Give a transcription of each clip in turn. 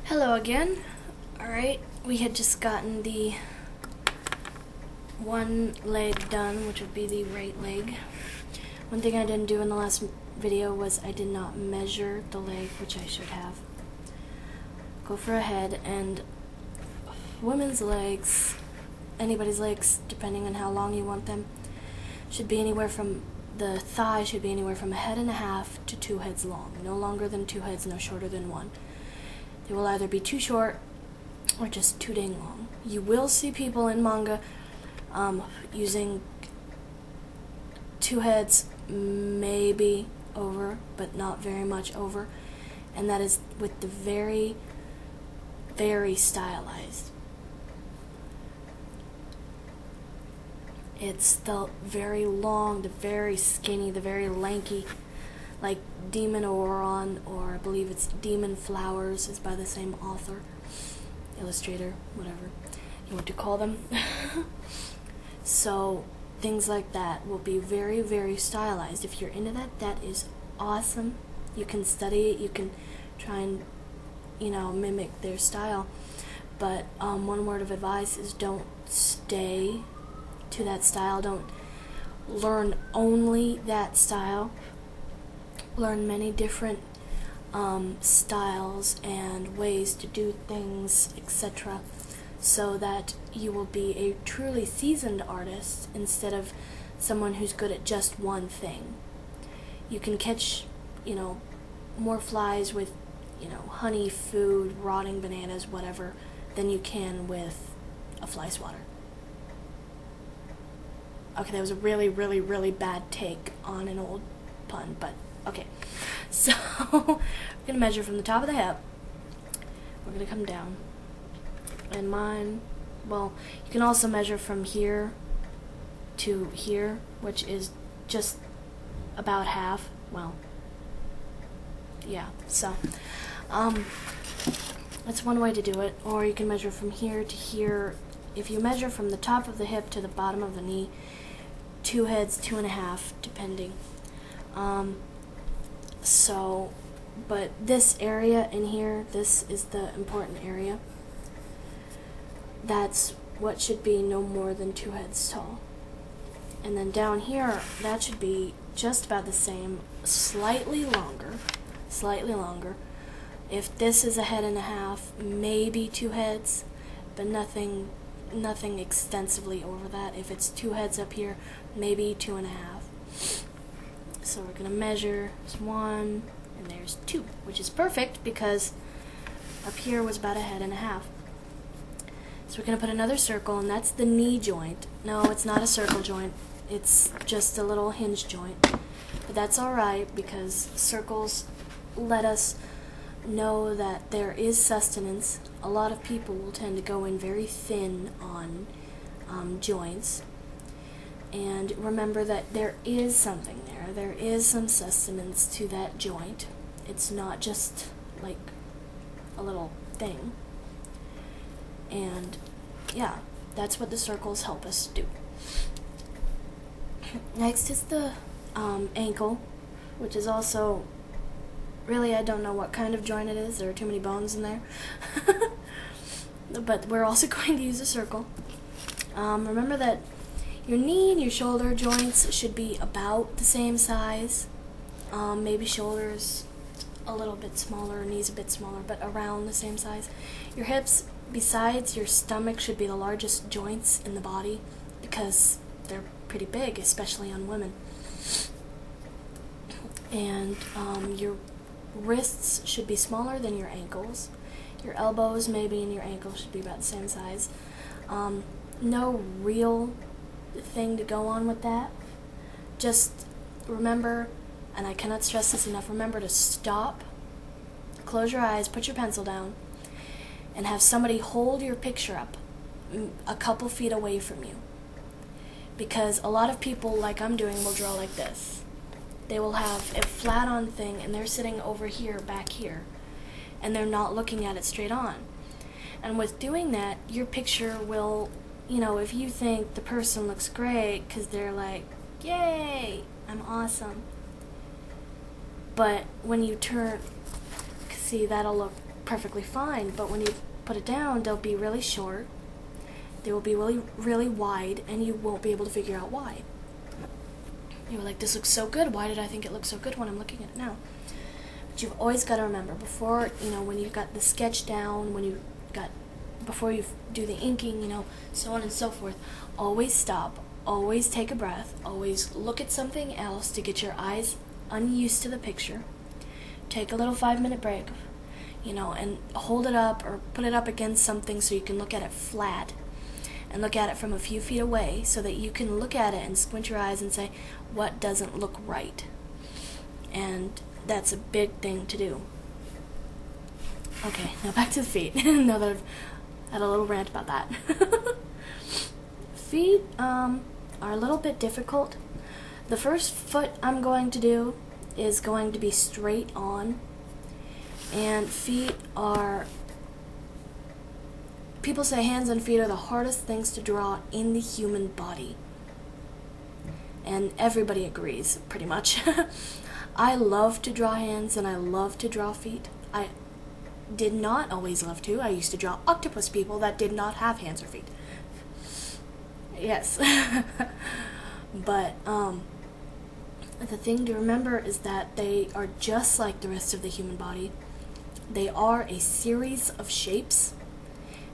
Hello again. Alright, we had just gotten the one leg done, which would be the right leg. One thing I didn't do in the last video was I did not measure the leg, which I should have. Go for a head, and women's legs, anybody's legs, depending on how long you want them, should be anywhere from, the thigh should be anywhere from a head and a half to 2 heads long. No longer than 2 heads, no shorter than 1. They will either be too short or just too dang long. You will see people in manga using 2 heads, maybe over, but not very much over, and that is with the very, very stylized. It's the very long, the very skinny, the very lanky, like Demon Oron, or I believe it's Demon Flowers, is by the same author, illustrator, whatever you want to call them. So things like that will be very, very stylized. If you're into that, that is awesome. You can study it, you can try and, mimic their style. But one word of advice is don't stay to that style. Don't learn only that style. Learn many different styles and ways to do things, etc., so that you will be a truly seasoned artist instead of someone who's good at just one thing. You can catch, more flies with, honey, food, rotting bananas, whatever, than you can with a fly swatter. Okay, that was a really, really, really bad take on an old pun, but okay. So, we're going to measure from the top of the hip. We're going to come down. And mine, well, you can also measure from here to here, which is just about half. Well, yeah, so, that's one way to do it. Or you can measure from here to here. If you measure from the top of the hip to the bottom of the knee, 2 heads, 2.5, depending. But this area in here, this is the important area. That's what should be no more than 2 heads tall. And then down here, that should be just about the same, slightly longer. If this is a head and a half, maybe 2 heads, but nothing extensively over that. If it's 2 heads up here, maybe 2.5. So we're going to measure. There's 1, and there's 2, which is perfect because up here was about a head and a half. So we're going to put another circle, and that's the knee joint. No, it's not a circle joint. It's just a little hinge joint. But that's alright because circles let us know that there is sustenance. A lot of people will tend to go in very thin on joints. And remember that there is something there. There is some sustenance to that joint. It's not just like a little thing. And yeah, that's what the circles help us do. Next is the ankle, which is also, really, I don't know what kind of joint it is. There are too many bones in there. But we're also going to use a circle. Remember that your knee and your shoulder joints should be about the same size. Maybe shoulders a little bit smaller, knees a bit smaller, but around the same size. Your hips, besides your stomach, should be the largest joints in the body because they're pretty big, especially on women. And your wrists should be smaller than your ankles. Your elbows, maybe, and your ankles should be about the same size. No real thing to go on with that. Just remember, and I cannot stress this enough, remember to stop, close your eyes, put your pencil down, and have somebody hold your picture up a couple feet away from you. Because a lot of people, like I'm doing, will draw like this. They will have a flat on thing and they're sitting over here, back here, and they're not looking at it straight on. And with doing that, your picture will, if you think the person looks great because they're like, yay, I'm awesome. But when you turn, see, that'll look perfectly fine, but when you put it down, they'll be really short, they will be really, really wide, and you won't be able to figure out why. You were like, this looks so good, why did I think it looked so good when I'm looking at it now? But you've always got to remember, before, when you've got the sketch down, before you do the inking, so on and so forth, always stop, always take a breath, always look at something else to get your eyes unused to the picture. Take a little 5-minute break, and hold it up or put it up against something so you can look at it flat and look at it from a few feet away so that you can look at it and squint your eyes and say, what doesn't look right? And that's a big thing to do. Okay, now back to the feet. Now that I've had a little rant about that. Feet are a little bit difficult. The first foot I'm going to do is going to be straight on, and feet are, people say hands and feet are the hardest things to draw in the human body, and everybody agrees pretty much. I love to draw hands and I love to draw feet. I did not always love to. I used to draw octopus people that did not have hands or feet. Yes. But the thing to remember is that they are just like the rest of the human body. They are a series of shapes,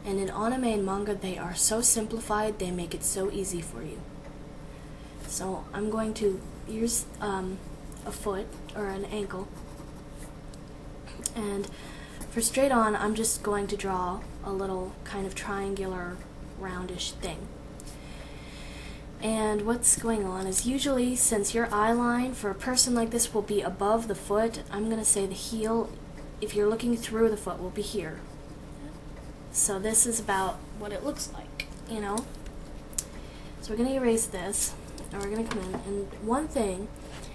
and in anime and manga they are so simplified, they make it so easy for you. So I'm going to use a foot or an ankle, and for straight on I'm just going to draw a little kind of triangular roundish thing. And what's going on is, usually, since your eye line for a person like this will be above the foot, I'm going to say the heel, if you're looking through the foot, will be here. So this is about what it looks like, So we're going to erase this, and we're going to come in. And one thing,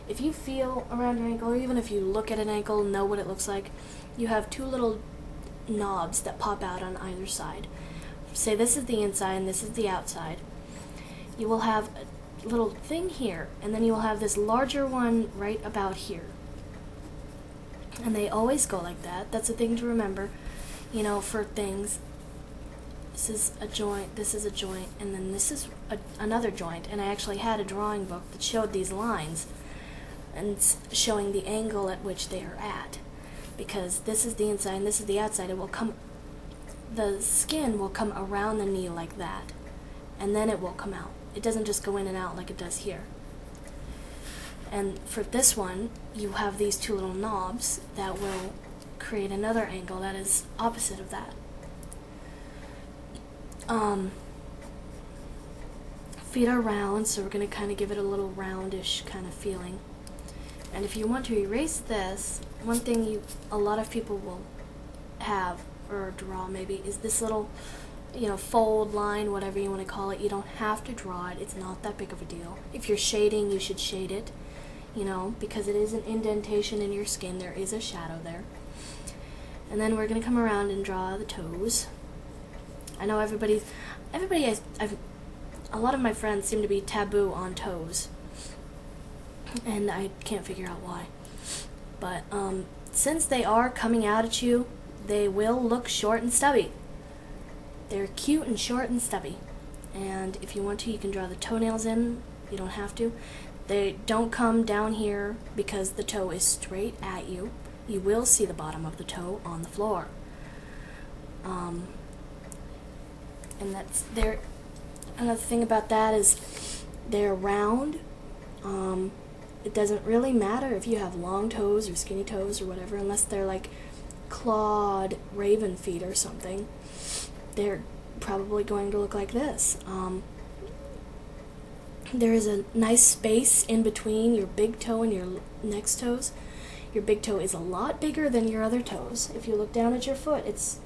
if you feel around your ankle, or even if you look at an ankle and know what it looks like, you have two little knobs that pop out on either side. Say this is the inside and this is the outside. You will have a little thing here, and then you will have this larger one right about here. And they always go like that. That's a thing to remember, for things. This is a joint, this is a joint, and then this is another joint. And I actually had a drawing book that showed these lines and showing the angle at which they are at. Because this is the inside and this is the outside. The skin will come around the knee like that, and then it will come out. It doesn't just go in and out like it does here. And for this one, you have these two little knobs that will create another angle that is opposite of that. Feet are round, so we're going to kind of give it a little roundish kind of feeling. And if you want to erase this, one thing a lot of people will have, or draw maybe, is this little fold line, whatever you want to call it. You don't have to draw it. It's not that big of a deal. If you're shading, you should shade it, because it is an indentation in your skin. There is a shadow there. And then we're going to come around and draw the toes. I know a lot of my friends seem to be taboo on toes, and I can't figure out why. But since they are coming out at you, they will look short and stubby. They're cute and short and stubby. And if you want to, you can draw the toenails in. You don't have to. They don't come down here because the toe is straight at you. You will see the bottom of the toe on the floor. And that's there. Another thing about that is they're round. It doesn't really matter if you have long toes or skinny toes or whatever, unless they're like clawed raven feet or something. They're probably going to look like this. There is a nice space in between your big toe and your next toes. Your big toe is a lot bigger than your other toes. If you look down at your foot, it's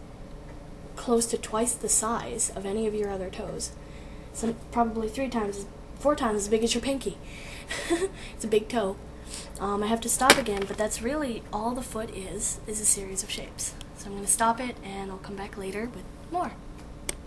close to twice the size of any of your other toes. So probably 4 times as big as your pinky. It's a big toe. I have to stop again, but that's really all the foot is a series of shapes. So I'm going to stop it, and I'll come back later with more.